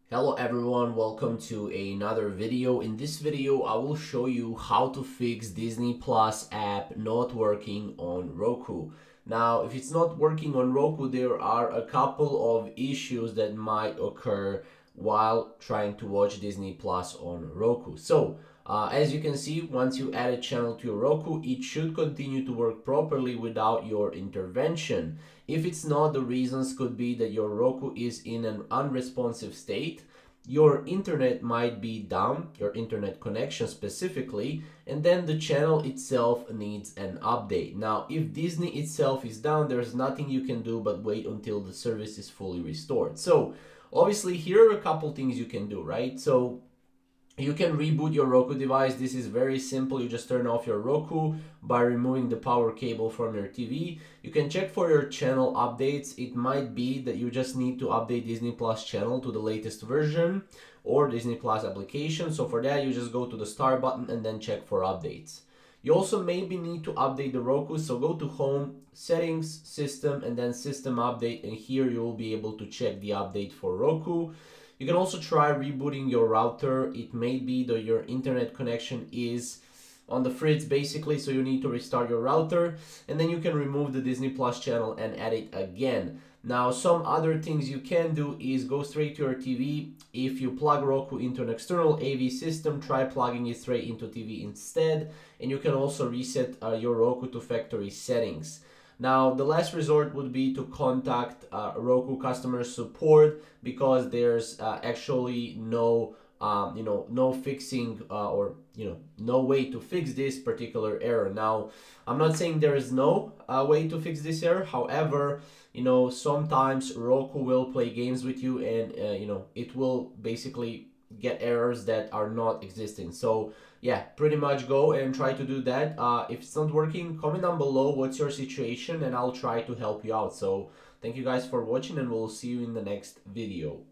Hello everyone, welcome to another video. In this video, I will show you how to fix Disney Plus app not working on Roku. Now, if it's not working on Roku, there are a couple of issues that might occur while trying to watch Disney Plus on Roku. As you can see, once you add a channel to your Roku, it should continue to work properly without your intervention. If it's not, the reasons could be that your Roku is in an unresponsive state, your internet might be down, your internet connection specifically, and then the channel itself needs an update. Now, if Disney itself is down, there's nothing you can do but wait until the service is fully restored. So, obviously, here are a couple things you can do, right? So, you can reboot your Roku device. This is very simple. You just turn off your Roku by removing the power cable from your TV. You can check for your channel updates. It might be that you just need to update Disney Plus channel to the latest version or Disney Plus application. So for that, you just go to the start button and then check for updates. You also maybe need to update the Roku. So go to Home, Settings, System, and then System Update. And here you will be able to check the update for Roku. You can also try rebooting your router. It may be that your internet connection is on the fritz basically, so you need to restart your router, and then you can remove the Disney Plus channel and add it again. Now, some other things you can do is go straight to your TV. If you plug Roku into an external AV system, try plugging it straight into TV instead, and you can also reset your Roku to factory settings. Now, the last resort would be to contact Roku customer support, because there's actually no fixing or no way to fix this particular error. Now, I'm not saying there is no way to fix this error. However, sometimes Roku will play games with you, and it will basically get errors that are not existing. So yeah, pretty much go and try to do that. If it's not working, comment down below what's your situation and I'll try to help you out. So thank you guys for watching, and we'll see you in the next video.